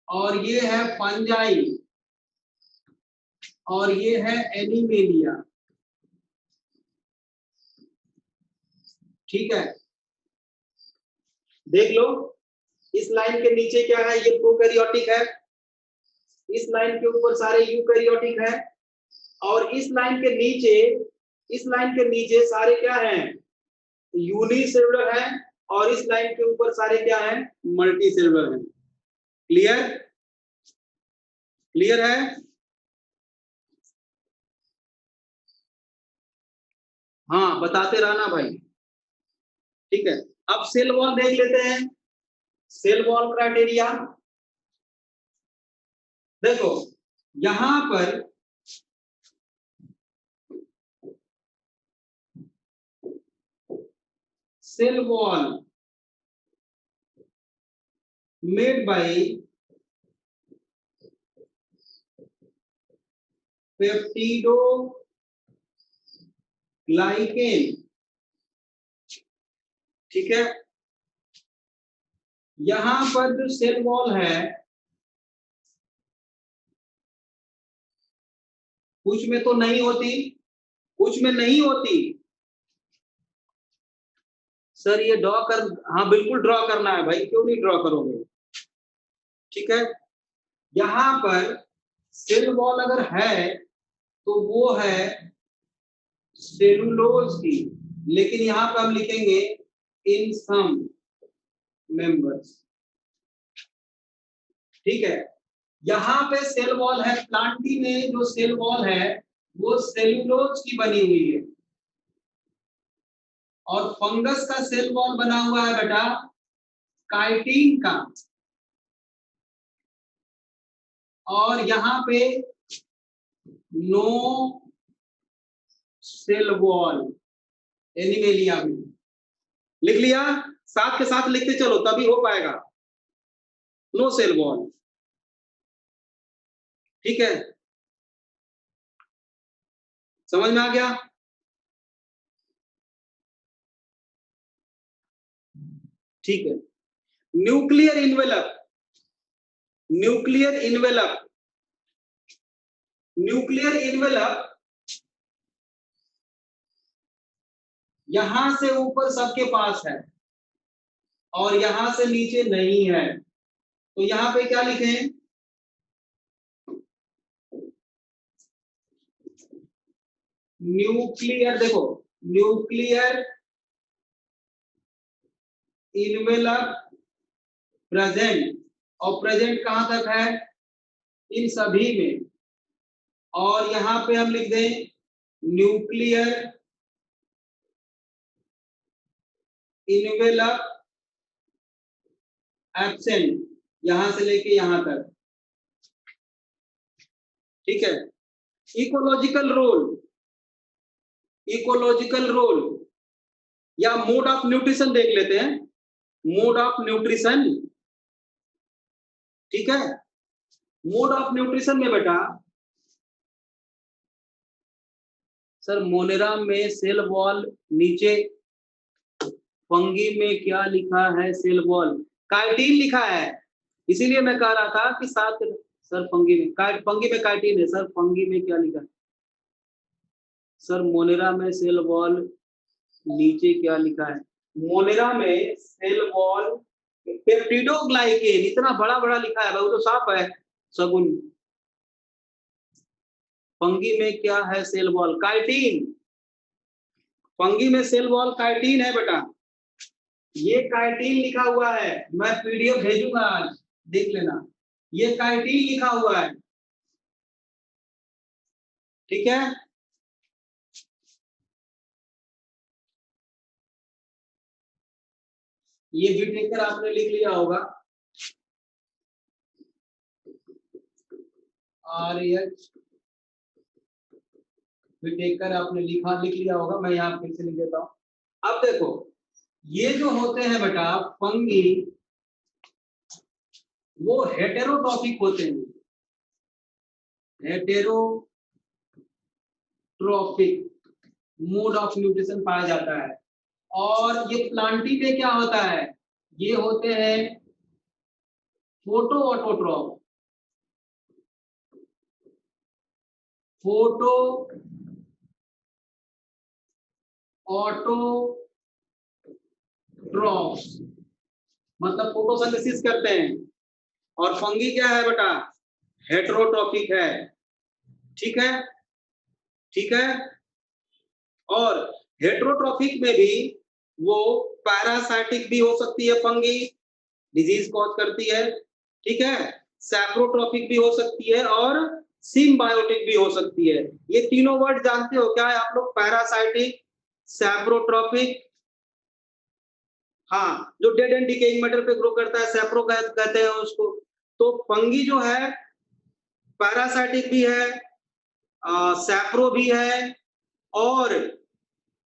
और ये है फंजाई, और ये है एनिमेलिया, ठीक है। देख लो, इस लाइन के नीचे क्या है, ये प्रोकैरियोटिक है, इस लाइन के ऊपर सारे यूकैरियोटिक है, और इस लाइन के नीचे, इस लाइन के नीचे सारे क्या हैं, यूनिसेलुलर है, और इस लाइन के ऊपर सारे क्या हैं, मल्टीसेलुलर हैं। क्लियर, क्लियर है। हाँ बताते रहना भाई, ठीक है। अब सेल वॉल देख लेते हैं। सेल वॉल क्राइटेरिया देखो, यहां पर cell wall made by peptidoglycan, ठीक है। यहां पर जो सेल वॉल है कुछ में तो नहीं होती, कुछ में नहीं होती। सर ये ड्रॉ कर, हाँ बिल्कुल ड्रॉ करना है भाई, क्यों नहीं ड्रॉ करोगे, ठीक है। यहां पर सेल वॉल अगर है तो वो है सेलुलोज की, लेकिन यहां पर हम लिखेंगे इन सम मेंबर्स, ठीक है। यहां पे सेल वॉल है, प्लांटी में जो सेल वॉल है वो सेलुलोज की बनी हुई है, और फंगस का सेल वॉल बना हुआ है बेटा काइटिन का, और यहां पे नो सेल वॉल एनिमेलिया में। लिख लिया, साथ के साथ लिखते चलो तभी हो पाएगा। नो सेल वॉल, ठीक है, समझ में आ गया। ठीक है। Nuclear envelope, nuclear envelope, nuclear envelope यहां से ऊपर सबके पास है और यहां से नीचे नहीं है, तो यहां पे क्या लिखें, न्यूक्लियर, देखो न्यूक्लियर इन्वेलप प्रेजेंट, और प्रेजेंट कहां तक है, इन सभी में, और यहां पे हम लिख दें न्यूक्लियर इन्वेलप एब्सेंट, यहां से लेके यहां तक, ठीक है। इकोलॉजिकल रोल, इकोलॉजिकल रोल या मोड ऑफ न्यूट्रिशन देख लेते हैं, मोड ऑफ न्यूट्रिशन, ठीक है। मोड ऑफ न्यूट्रिशन में बेटा सर मोनेरा में सेल वॉल नीचे, फंगी में क्या लिखा है, सेल वॉल काइटिन लिखा है, इसीलिए मैं कह रहा था कि साथ, सर फंगी में फंगी में काइटिन है सर, फंगी में क्या लिखा है सर, मोनेरा में सेल वॉल नीचे क्या लिखा है, मोनेरा में सेल वॉल पेप्टिडोग्लाइकेन, इतना बड़ा बड़ा लिखा है भाई, वो तो साफ है सगुन। फंगी में क्या है, सेल वॉल काइटिन, फंगी में सेल वॉल काइटिन है बेटा, ये काइटिन लिखा हुआ है, मैं पीडीएफ भेजूंगा आज, देख लेना, ये काइटिन लिखा हुआ है, ठीक है। ये भी देखकर आपने लिख लिया होगा, RH भी देखकर आपने लिख लिया होगा, मैं यहाँ फिर से लिख देता हूँ। अब देखो ये जो होते हैं बेटा फंगी, वो हेटेरोट्रॉफिक होते हैं, हेटेरोट्रॉफिक मोड ऑफ न्यूट्रिशन पाया जाता है, और ये प्लांटी में क्या होता है, ये होते हैं फोटो ऑटोट्रॉफ, फोटो ऑटोट्रॉफ्स, मतलब फोटोसिंथेसिस करते हैं, और फंगी क्या है बेटा, हेटेरोट्रॉफिक है, ठीक है, ठीक है। और हेटेरोट्रॉफिक में भी वो पैरासाइटिक भी हो सकती है, फंगी डिजीज कॉज करती है, ठीक है, सैप्रोट्रॉफिक भी हो सकती है और सिम्बायोटिक भी हो सकती है। ये तीनों वर्ड जानते हो क्या है आप लोग, पैरासाइटिक, सैप्रोट्रॉफिक, हाँ जो डेड एंड डिकेइंग मैटर पे ग्रो करता है सैप्रो कहते हैं उसको। तो फंगी जो है पैरासाइटिक भी है, सैप्रो भी है, और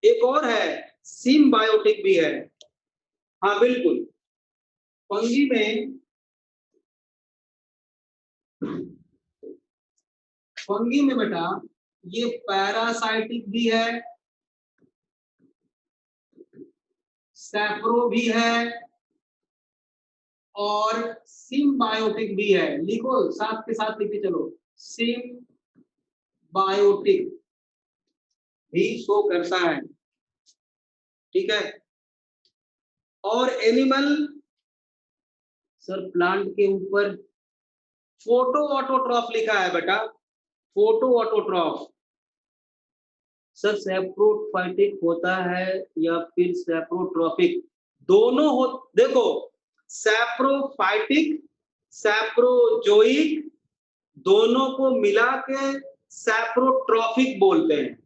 एक और है सिम्बायोटिक भी है। हाँ बिल्कुल, फंगी में बेटा ये पैरासाइटिक भी है, सैप्रो भी है और सिम्बायोटिक भी है। लिखो, साथ के साथ लिखते चलो, सिम्बायोटिक भी शो करता है, ठीक है। और एनिमल, सर प्लांट के ऊपर फोटो ऑटोट्रॉफ लिखा है बेटा, फोटो ऑटोट्रॉफ। सर सैप्रोफाइटिक होता है या फिर सैप्रोट्रॉफिक? दोनों हो, देखो सैप्रोफाइटिक सैप्रोजोइक दोनों को मिला के सैप्रोट्रॉफिक बोलते हैं।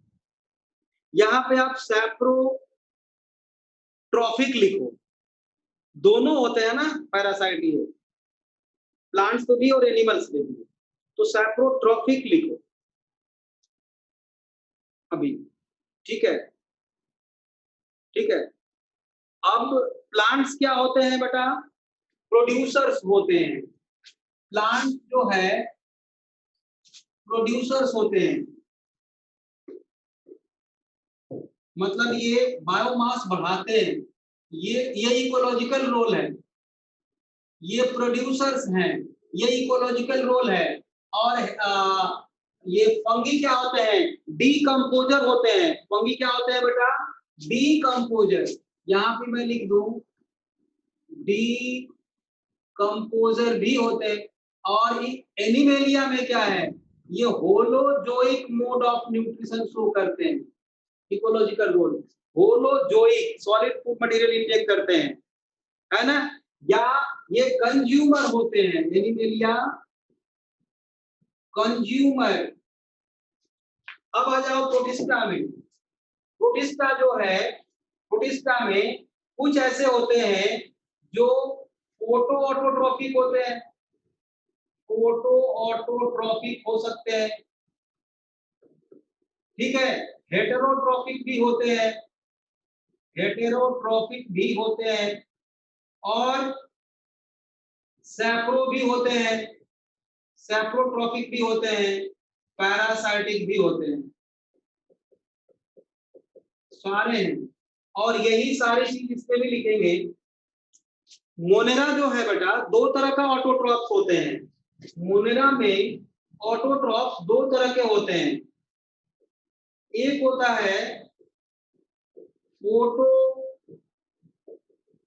यहां पे आप सैप्रोट्रॉफिक लिखो, दोनों होते हैं ना पैरासाइट, ये प्लांट्स पे भी और एनिमल्स पे भी, तो सैप्रोट्रॉफिक लिखो अभी, ठीक है, ठीक है। अब प्लांट्स क्या होते हैं बेटा? प्रोड्यूसर्स होते हैं। प्लांट जो है प्रोड्यूसर्स होते हैं, मतलब ये बायोमास बढ़ाते हैं, ये इकोलॉजिकल रोल है, ये प्रोड्यूसर्स हैं, ये इकोलॉजिकल रोल है। और ये फंगी क्या होते हैं? डीकंपोजर होते हैं। फंगी क्या होते हैं बेटा? डीकंपोजर। यहां पे मैं लिख दूं डीकंपोजर भी होते हैं। और एनिमेलिया में क्या है? ये holozoic mode of nutrition show करते हैं, ecological role. Holozoic solid food material inject करते हैं, है ना, या ये कंज्यूमर होते हैं, एनिमेलिया कंज्यूमर। अब आ जाओ प्रोटिस्टा में। प्रोटिस्टा जो है, प्रोटिस्टा में कुछ ऐसे होते हैं जो फोटो ऑटोट्रॉफिक होते हैं, फोटो ऑटोट्रॉफिक हो सकते हैं, ठीक है। हेटेरोट्रॉफिक भी होते हैं, हेटेरोट्रॉफिक भी होते हैं, और सैप्रो भी होते हैं, सैप्रोट्रॉफिक भी होते हैं, पैरासाइटिक भी होते हैं, सारे हैं। और यही सारी चीज इसमें भी लिखेंगे। मोनेरा जो है बेटा, दो तरह का ऑटोट्रॉफ्स होते हैं। मोनेरा में ऑटोट्रॉफ्स दो तरह के होते हैं, एक होता है फोटो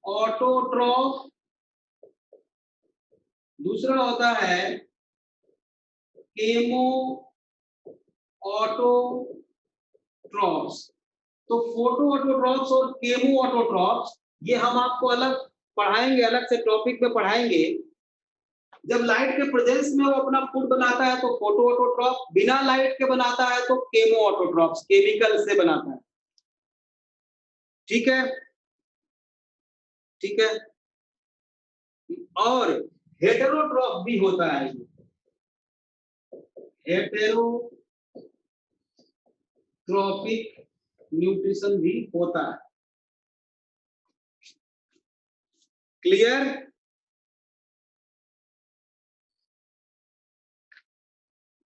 ऑटोट्रॉफ, दूसरा होता है केमो ऑटोट्रॉफ्स। तो फोटो ऑटोट्रॉफ्स और केमो ऑटोट्रॉफ्स ये हम आपको अलग पढ़ाएंगे, अलग से टॉपिक में पढ़ाएंगे। जब लाइट के प्रेजेंस में वो अपना फूड बनाता है तो फोटो ऑटोट्रॉफ, बिना लाइट के बनाता है तो केमो ऑटोट्रॉफ्स, केमिकल से बनाता है, ठीक है, ठीक है। और हेटेरोट्रॉफ भी होता है, हेटेरोट्रॉफिक न्यूट्रिशन भी होता है, clear?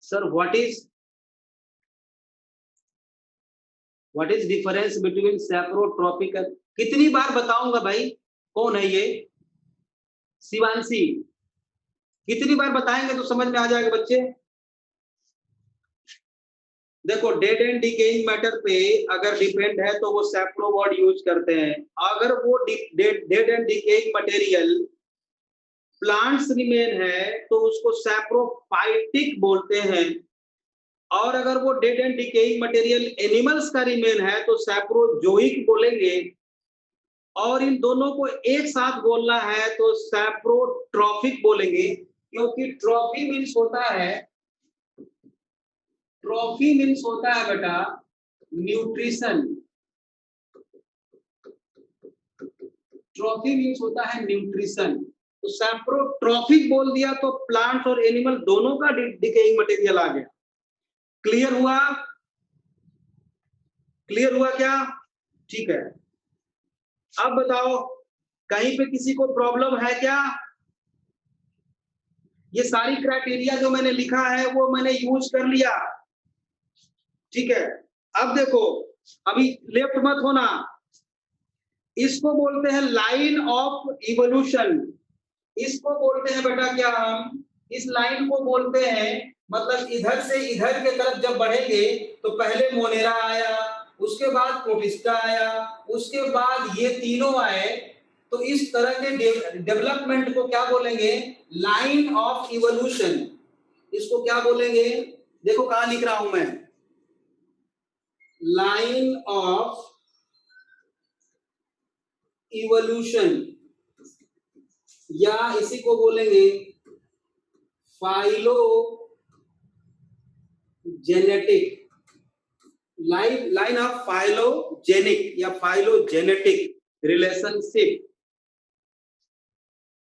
Sir what is difference between saprotrophic? कितनी बार बताऊंगा भाई, कौन है ये? शिवांशी, कितनी बार बताएंगे तो समझ में आ जाएगा बच्चे। देखो डेड एंड डिकेइंग मैटर पे अगर डिपेंड है तो वो सैप्रो वर्ड यूज करते हैं। अगर वो dead and decaying material plants remain है तो उसको सैप्रोफाइटिक बोलते हैं। और अगर वो dead and decaying material animals का रिमेन है तो सैप्रोजोइक बोलेंगे। और इन दोनों को एक साथ बोलना है तो सैप्रोट्रॉफिक बोलेंगे, क्योंकि ट्रॉफी मीन्स होता है, ट्रॉफी मीन्स होता है बेटा न्यूट्रिशन, ट्रॉफी मीन्स होता है न्यूट्रिशन। तो सैप्रोट्रॉफिक बोल दिया तो प्लांट्स और एनिमल दोनों का डिकेइंग मटेरियल आ गया। क्लियर हुआ? क्लियर हुआ क्या? ठीक है। अब बताओ कहीं पे किसी को प्रॉब्लम है क्या? ये सारी क्राइटेरिया जो मैंने लिखा है वो मैंने यूज कर लिया। ठीक है। अब देखो, अभी लेफ्ट मत होना। इसको बोलते हैं लाइन ऑफ इवोल्यूशन। इसको बोलते हैं बेटा क्या, हम इस लाइन को बोलते हैं, मतलब इधर से इधर के तरफ जब बढ़ेंगे तो पहले मोनेरा आया, उसके बाद प्रोटिस्टा आया, उसके बाद ये तीनों आए। तो इस तरह के डेवलपमेंट को क्या बोलेंगे? Line of evolution. इसको क्या बोलेंगे? देखो कहां लिख रहा हूं मैं, लाइन ऑफ इवोल्यूशन, या इसी को बोलेंगे फाइलोजेनेटिक, लाइन ऑफ फाइलोजेनिक या फाइलोजेनेटिक रिलेशनशिप।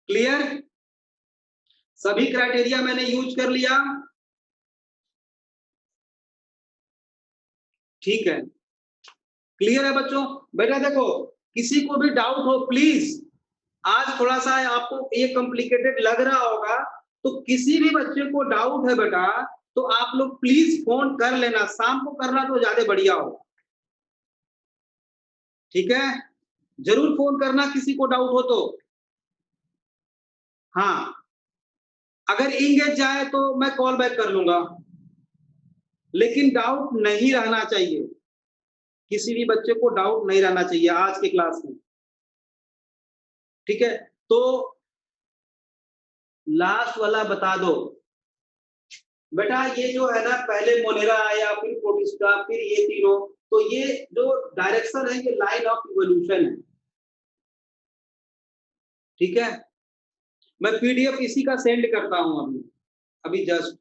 क्लियर? सभी क्राइटेरिया मैंने यूज कर लिया। ठीक है, क्लियर है बच्चों? बेटा देखो, किसी को भी डाउट हो प्लीज, आज थोड़ा सा आपको ये कॉम्प्लिकेटेड लग रहा होगा, तो किसी भी बच्चे को डाउट है बेटा तो आप लोग प्लीज फोन कर लेना, शाम को करना तो ज्यादा बढ़िया हो। ठीक है, जरूर फोन करना किसी को डाउट हो तो। हाँ, अगर इंगेज जाए तो मैं कॉल बैक कर लूंगा, लेकिन डाउट नहीं रहना चाहिए, किसी भी बच्चे को डाउट नहीं रहना चाहिए आज की क्लास में। ठीक है, तो लास्ट वाला बता दो बेटा, ये जो है ना, पहले मोनेरा आया, फिर प्रोटिस्टा, फिर ये तीनों, तो ये जो डायरेक्शन है ये लाइन ऑफ इवोल्यूशन है। ठीक है, मैं पीडीएफ इसी का सेंड करता हूं अभी जस्ट।